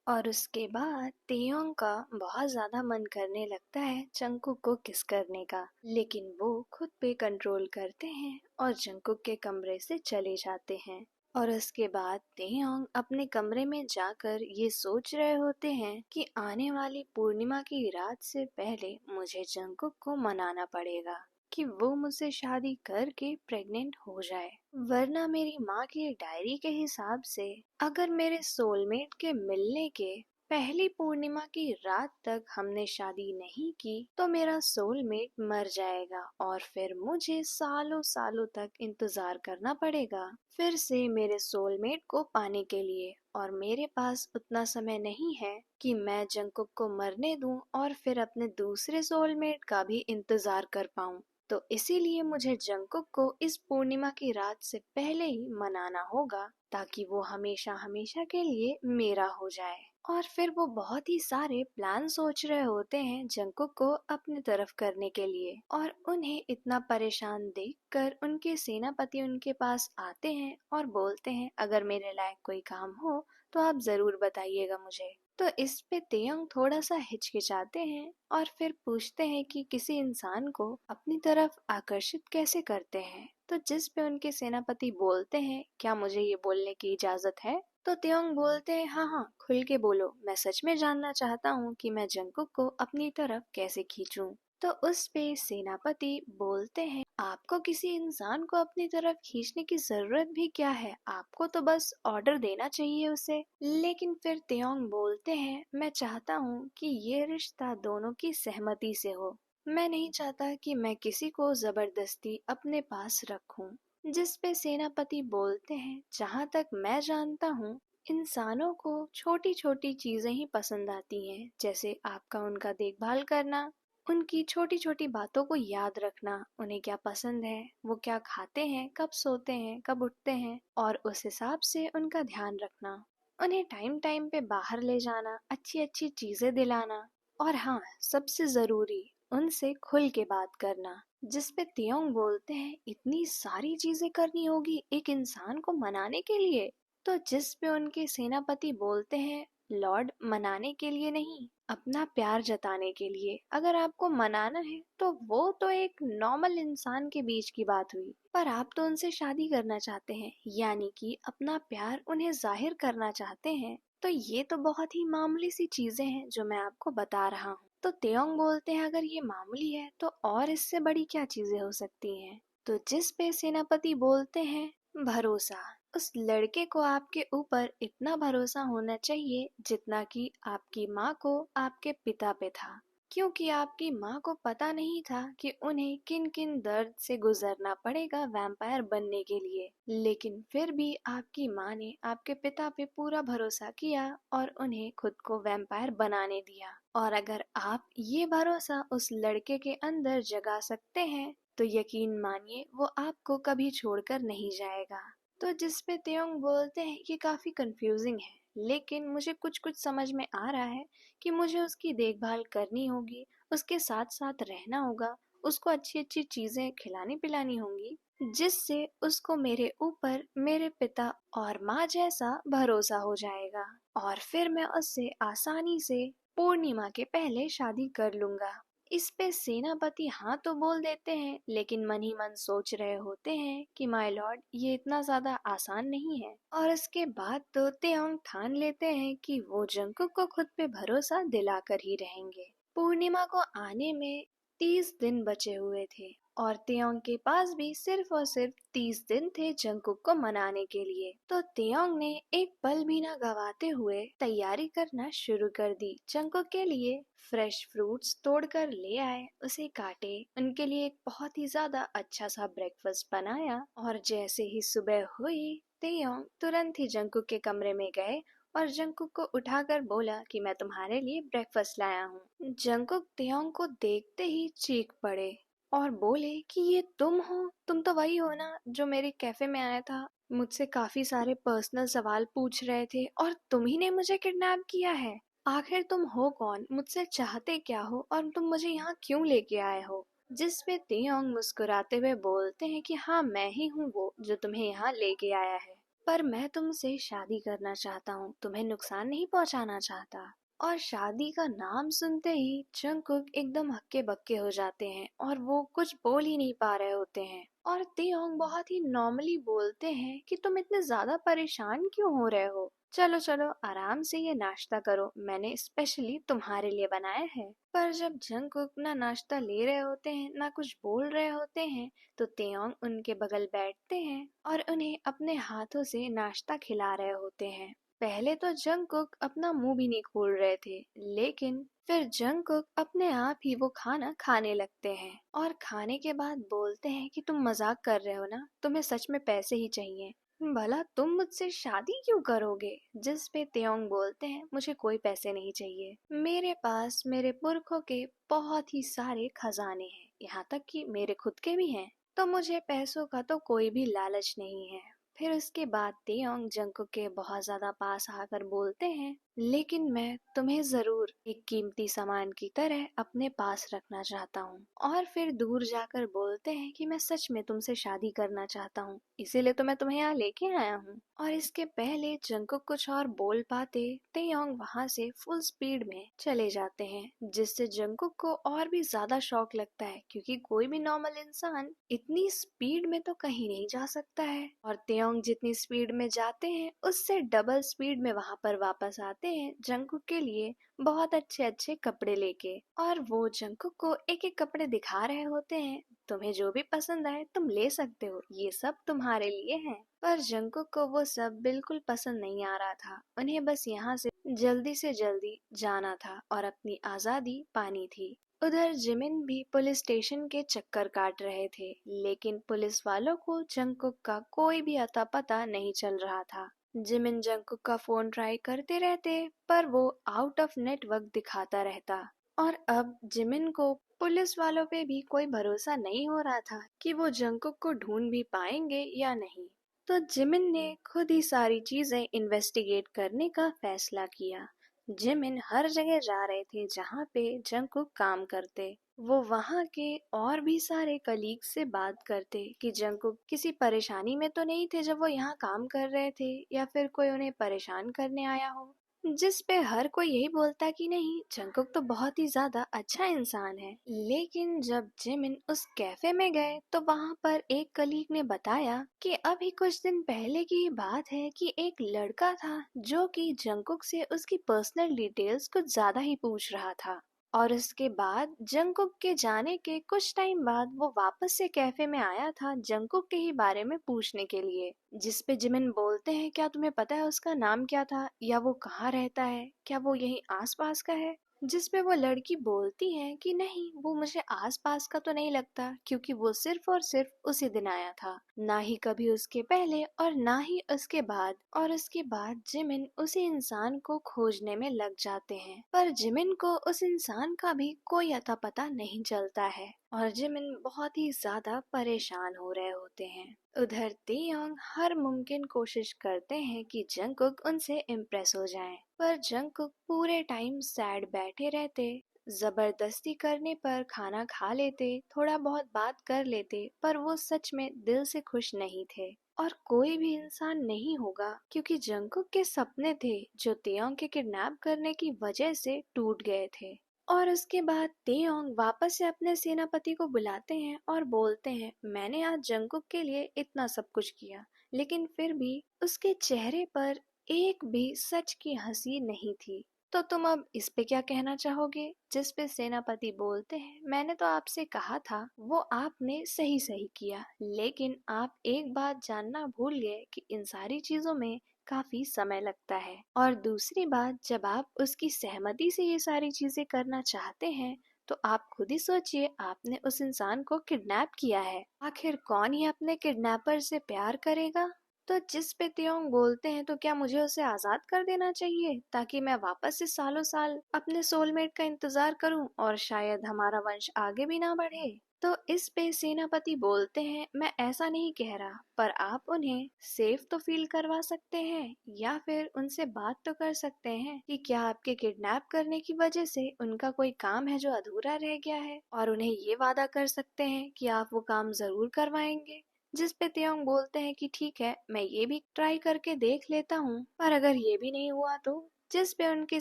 और उसके बाद तेयोंग का बहुत ज्यादा मन करने लगता है जंगकुक को किस करने का, लेकिन वो खुद पे कंट्रोल करते हैं और जंगकुक के कमरे से चले जाते हैं। और उसके बाद तेयोंग अपने कमरे में जाकर ये सोच रहे होते हैं कि आने वाली पूर्णिमा की रात से पहले मुझे जंगकुक को मनाना पड़ेगा कि वो मुझसे शादी करके प्रेग्नेंट हो जाए, वरना मेरी माँ की डायरी के हिसाब से अगर मेरे सोलमेट के मिलने के पहली पूर्णिमा की रात तक हमने शादी नहीं की तो मेरा सोलमेट मर जाएगा और फिर मुझे सालों सालों तक इंतजार करना पड़ेगा फिर से मेरे सोलमेट को पाने के लिए। और मेरे पास उतना समय नहीं है कि मैं जंगकुक को मरने दूं और फिर अपने दूसरे सोलमेट का भी इंतजार कर पाऊं। तो इसीलिए मुझे जंगकुक को इस पूर्णिमा की रात से पहले ही मनाना होगा ताकि वो हमेशा हमेशा के लिए मेरा हो जाए। और फिर वो बहुत ही सारे प्लान सोच रहे होते हैं जंगकुक को अपनी तरफ करने के लिए। और उन्हें इतना परेशान देखकर उनके सेनापति उनके पास आते हैं और बोलते हैं अगर मेरे लायक कोई काम हो तो आप जरूर बताइएगा मुझे। तो इस पे तेयंग थोड़ा सा हिचकिचाते हैं और फिर पूछते हैं कि किसी इंसान को अपनी तरफ आकर्षित कैसे करते हैं। तो जिस पे उनके सेनापति बोलते हैं क्या मुझे ये बोलने की इजाजत है। तो तेयंग बोलते हैं हाँ हाँ खुल के बोलो, मैं सच में जानना चाहता हूँ कि मैं जंगकुक को अपनी तरफ कैसे खींचूं। तो उस पे सेनापति बोलते हैं आपको किसी इंसान को अपनी तरफ खींचने की जरूरत भी क्या है, आपको तो बस ऑर्डर देना चाहिए उसे। लेकिन फिर तेयोंग बोलते हैं मैं चाहता हूँ कि ये रिश्ता दोनों की सहमति से हो, मैं नहीं चाहता कि मैं किसी को जबरदस्ती अपने पास रखूं। जिस पे सेनापति बोलते हैं जहाँ तक मैं जानता हूँ इंसानों को छोटी छोटी चीजें ही पसंद आती हैं, जैसे आपका उनका देखभाल करना, उनकी छोटी छोटी बातों को याद रखना, उन्हें क्या पसंद है, वो क्या खाते हैं, कब सोते हैं, कब उठते हैं और उस हिसाब से उनका ध्यान रखना, उन्हें टाइम टाइम पे बाहर ले जाना, अच्छी अच्छी चीजें दिलाना और हाँ सबसे जरूरी उनसे खुल के बात करना। जिस पे तियोंग बोलते हैं इतनी सारी चीजें करनी होगी एक इंसान को मनाने के लिए। तो जिस पे उनके सेनापति बोलते हैं लॉर्ड मनाने के लिए नहीं, अपना प्यार जताने के लिए, अगर आपको मनाना है तो वो तो एक नॉर्मल इंसान के बीच की बात हुई, पर आप तो उनसे शादी करना चाहते हैं यानी कि अपना प्यार उन्हें जाहिर करना चाहते हैं। तो ये तो बहुत ही मामूली सी चीजें हैं जो मैं आपको बता रहा हूँ। तो तेयोंग बोलते हैं अगर ये मामूली है तो और इससे बड़ी क्या चीजें हो सकती हैं। तो जिस पे सेनापति बोलते हैं भरोसा, उस लड़के को आपके ऊपर इतना भरोसा होना चाहिए जितना कि आपकी माँ को आपके पिता पे था, क्योंकि आपकी माँ को पता नहीं था कि उन्हें किन किन दर्द से गुजरना पड़ेगा वैम्पायर बनने के लिए, लेकिन फिर भी आपकी माँ ने आपके पिता पे पूरा भरोसा किया और उन्हें खुद को वैम्पायर बनाने दिया। और अगर आप ये भरोसा उस लड़के के अंदर जगा सकते हैं तो यकीन मानिए वो आपको कभी छोड़कर नहीं जाएगा। तो जिस पे तेयोंग बोलते हैं कि काफी कंफ्यूजिंग है, लेकिन मुझे कुछ कुछ समझ में आ रहा है कि मुझे उसकी देखभाल करनी होगी, उसके साथ साथ रहना होगा, उसको अच्छी अच्छी चीजें खिलानी पिलानी होंगी जिससे उसको मेरे ऊपर मेरे पिता और माँ जैसा भरोसा हो जाएगा और फिर मैं उससे आसानी से पूर्णिमा के पहले शादी कर लूंगा। इस पे सेनापति हाँ तो बोल देते हैं लेकिन मन ही मन सोच रहे होते हैं कि माय लॉर्ड ये इतना ज्यादा आसान नहीं है। और इसके बाद तो तेओंग ठान लेते हैं कि वो जंगकुक को खुद पे भरोसा दिलाकर ही रहेंगे। पूर्णिमा को आने में 30 दिन बचे हुए थे और तेयोंग के पास भी सिर्फ और सिर्फ 30 दिन थे जंगकुक को मनाने के लिए। तो तेयोंग ने एक पल भी न गवाते हुए तैयारी करना शुरू कर दी जंगकुक के लिए। फ्रेश फ्रूट्स तोड़कर ले आए, उसे काटे, उनके लिए एक बहुत ही ज्यादा अच्छा सा ब्रेकफास्ट बनाया और जैसे ही सुबह हुई तेयोंग तुरंत ही जंगकुक के कमरे में गए और जंगकुक को उठाकर बोला कि मैं तुम्हारे लिए ब्रेकफास्ट लाया हूँ। जंगकुक तेयोंग को देखते ही चीख पड़े और बोले कि ये तुम हो, तुम तो वही हो ना जो मेरे कैफे में आया था, मुझसे काफी सारे पर्सनल सवाल पूछ रहे थे और तुम ही ने मुझे किडनैप किया है। आखिर तुम हो कौन, मुझसे चाहते क्या हो और तुम मुझे यहाँ क्यों लेके आए हो। जिस पे तेयोंग मुस्कुराते हुए बोलते हैं कि हाँ मैं ही हूँ वो जो तुम्हें यहाँ लेके आया है। पर मैं तुमसे शादी करना चाहता हूँ, तुम्हें नुकसान नहीं पहुँचाना चाहता। और शादी का नाम सुनते ही जंगकुक एकदम हक्के बक्के हो जाते हैं और वो कुछ बोल ही नहीं पा रहे होते हैं। और तेयोंग बहुत ही नॉर्मली बोलते हैं कि तुम इतने ज्यादा परेशान क्यों हो रहे हो। चलो चलो आराम से ये नाश्ता करो, मैंने स्पेशली तुम्हारे लिए बनाया है। पर जब जंगकुक ना नाश्ता ले रहे होते हैं ना कुछ बोल रहे होते हैं, तो तेयोंग उनके बगल बैठते हैं और उन्हें अपने हाथों से नाश्ता खिला रहे होते हैं। पहले तो जंगकुक अपना मुंह भी नहीं खोल रहे थे, लेकिन फिर जंगकुक अपने आप ही वो खाना खाने लगते हैं और खाने के बाद बोलते हैं कि तुम मजाक कर रहे हो ना, तुम्हें सच में पैसे ही चाहिए। भला तुम मुझसे शादी क्यों करोगे? जिस पे तेयोंग बोलते हैं मुझे कोई पैसे नहीं चाहिए, मेरे पास मेरे पुरखों के बहुत ही सारे खजाने हैं, यहाँ तक कि मेरे खुद के भी हैं, तो मुझे पैसों का तो कोई भी लालच नहीं है। फिर उसके बाद तेयोंग जंगकुक के बहुत ज्यादा पास आकर बोलते हैं, लेकिन मैं तुम्हें जरूर एक कीमती सामान की तरह अपने पास रखना चाहता हूँ। और फिर दूर जाकर बोलते हैं कि मैं सच में तुमसे शादी करना चाहता हूँ, इसीलिए तो मैं तुम्हें यहाँ लेके आया हूँ। और इसके पहले जंगकुक कुछ और बोल पाते, तेयोंग वहाँ से फुल स्पीड में चले जाते हैं, जिससे जंगकुक को और भी ज्यादा शौक लगता है, क्योंकि कोई भी नॉर्मल इंसान इतनी स्पीड में तो कहीं नहीं जा सकता है। और तेयोंग जितनी स्पीड में जाते हैं उससे डबल स्पीड में वहां पर वापस आते हैं जंगकुक के लिए बहुत अच्छे अच्छे कपड़े लेके। और वो जंगकुक को एक एक कपड़े दिखा रहे होते हैं, तुम्हें जो भी पसंद आए तुम ले सकते हो, ये सब तुम्हारे लिए है। पर जंगकुक को वो सब बिल्कुल पसंद नहीं आ रहा था, उन्हें बस यहाँ से जल्दी जाना था और अपनी आजादी पानी थी। उधर जिमिन भी पुलिस स्टेशन के चक्कर काट रहे थे, लेकिन पुलिस वालों को जंगकुक का कोई भी अता पता नहीं चल रहा था। जिमिन जंगकुक का फोन ट्राई करते रहते, पर वो आउट ऑफ नेटवर्क दिखाता रहता। और अब जिमिन को पुलिस वालों पे भी कोई भरोसा नहीं हो रहा था कि वो जंगकुक को ढूंढ भी पाएंगे या नहीं। तो जिमिन ने खुद ही सारी चीजें इन्वेस्टिगेट करने का फैसला किया। जिमिन हर जगह जा रहे थे जहाँ पे जंगकुक काम करते। वो वहाँ के और भी सारे कलीग से बात करते कि जंगकुक किसी परेशानी में तो नहीं थे जब वो यहाँ काम कर रहे थे, या फिर कोई उन्हें परेशान करने आया हो। जिस पे हर कोई यही बोलता कि नहीं, जंगकुक तो बहुत ही ज्यादा अच्छा इंसान है। लेकिन जब जिमिन उस कैफे में गए तो वहाँ पर एक कलीग ने बताया कि अभी कुछ दिन पहले की ही बात है कि एक लड़का था जो कि जंगकुक से उसकी पर्सनल डिटेल्स कुछ ज्यादा ही पूछ रहा था। और उसके बाद जंगकुक के जाने के कुछ टाइम बाद वो वापस से कैफे में आया था जंगकुक के ही बारे में पूछने के लिए। जिस पे जिमिन बोलते हैं, क्या तुम्हें पता है उसका नाम क्या था, या वो कहाँ रहता है, क्या वो यहीं आसपास का है? जिस पे वो लड़की बोलती है कि नहीं, वो मुझे आसपास का तो नहीं लगता, क्योंकि वो सिर्फ और सिर्फ उसी दिन आया था, ना ही कभी उसके पहले और ना ही उसके बाद। और उसके बाद जिमिन उसी इंसान को खोजने में लग जाते हैं, पर जिमिन को उस इंसान का भी कोई अता पता नहीं चलता है और जिमिन बहुत ही ज्यादा परेशान हो रहे होते हैं। उधर तेयोंग हर मुमकिन कोशिश करते हैं कि जंगकुक उनसे इम्प्रेस हो जाएं, पर जंगकुक पूरे टाइम सैड बैठे रहते। जबरदस्ती करने पर खाना खा लेते, थोड़ा बहुत बात कर लेते, पर वो सच में दिल से खुश नहीं थे। और कोई भी इंसान नहीं होगा, क्योंकि जंगकुक के सपने थे जो तेयोंग के किडनैप करने की वजह से टूट गए थे। और उसके बाद तेयोंग वापस से अपने सेनापति को बुलाते हैं और बोलते हैं, मैंने आज जंगकुक के लिए इतना सब कुछ किया, लेकिन फिर भी उसके चेहरे पर एक भी सच की हंसी नहीं थी। तो तुम अब इस पे क्या कहना चाहोगे? जिस पे सेनापति बोलते हैं, मैंने तो आपसे कहा था, वो आपने सही सही किया, लेकिन आप एक बात जानना भूल गए कि इन सारी चीजों में काफी समय लगता है। और दूसरी बात, जब आप उसकी सहमति से ये सारी चीजें करना चाहते हैं, तो आप खुद ही सोचिए, आपने उस इंसान को किडनैप किया है। आखिर कौन ही अपने किडनैपर से प्यार करेगा? तो जिस पे त्योंग बोलते हैं, तो क्या मुझे उसे आजाद कर देना चाहिए ताकि मैं वापस से सालों साल अपने सोलमेट का इंतजार करूं और शायद हमारा वंश आगे भी ना बढ़े? तो इस पे सेनापति बोलते हैं, मैं ऐसा नहीं कह रहा, पर आप उन्हें सेफ तो फील करवा सकते हैं, या फिर उनसे बात तो कर सकते हैं कि क्या आपके किडनैप करने की वजह से उनका कोई काम है जो अधूरा रह गया है, और उन्हें ये वादा कर सकते हैं कि आप वो काम जरूर करवाएंगे। जिस पे तेयोंग बोलते हैं कि ठीक है, मैं ये भी ट्राई करके देख लेता हूँ, पर अगर ये भी नहीं हुआ तो? जिस पे उनके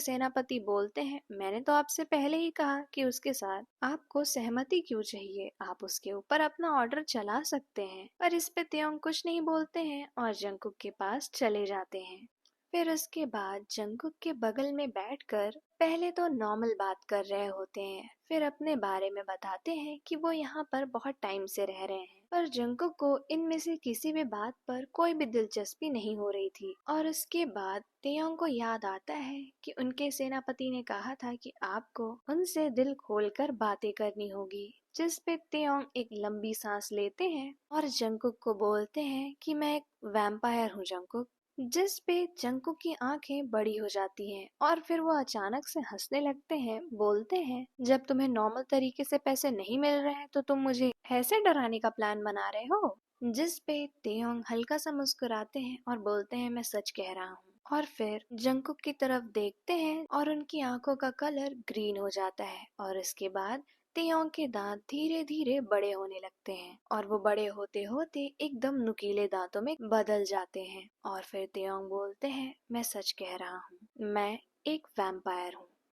सेनापति बोलते हैं, मैंने तो आपसे पहले ही कहा कि उसके साथ आपको सहमति क्यों चाहिए, आप उसके ऊपर अपना ऑर्डर चला सकते हैं। पर इस पे तेयोंग कुछ नहीं बोलते हैं और जंगकुक के पास चले जाते हैं। फिर उसके बाद जंगकुक के बगल में बैठकर पहले तो नॉर्मल बात कर रहे होते हैं, फिर अपने बारे में बताते हैं कि वो यहाँ पर बहुत टाइम से रह रहे हैं। पर जंगकुक को इनमें से किसी भी बात पर कोई भी दिलचस्पी नहीं हो रही थी। और उसके बाद तेयोंग को याद आता है कि उनके सेनापति ने कहा था कि आपको उनसे दिल खोलकर बातें करनी होगी। जिस पे तेयोंग एक लंबी सांस लेते हैं और जंगकुक को बोलते हैं कि मैं एक वैम्पायर हूँ जंगकुक। जिस पे जंगकुक की आंखें बड़ी हो जाती हैं और फिर वो अचानक से हंसने लगते हैं, बोलते हैं जब तुम्हें नॉर्मल तरीके से पैसे नहीं मिल रहे हैं तो तुम मुझे ऐसे डराने का प्लान बना रहे हो। जिस पे तेयोंग हल्का सा मुस्कुराते हैं और बोलते हैं मैं सच कह रहा हूँ। और फिर जंगकुक की तरफ देखते हैं और उनकी आंखों का कलर ग्रीन हो जाता है और इसके बाद तेयोंग के दांत धीरे धीरे बड़े होने लगते हैं और वो बड़े होते होते एकदम नुकीले दांतों में बदल जाते हैं। और फिर तेयोंग बोलते हैं मैं सच कह रहा हूँ, मैं एक वैम्पायर हूँ।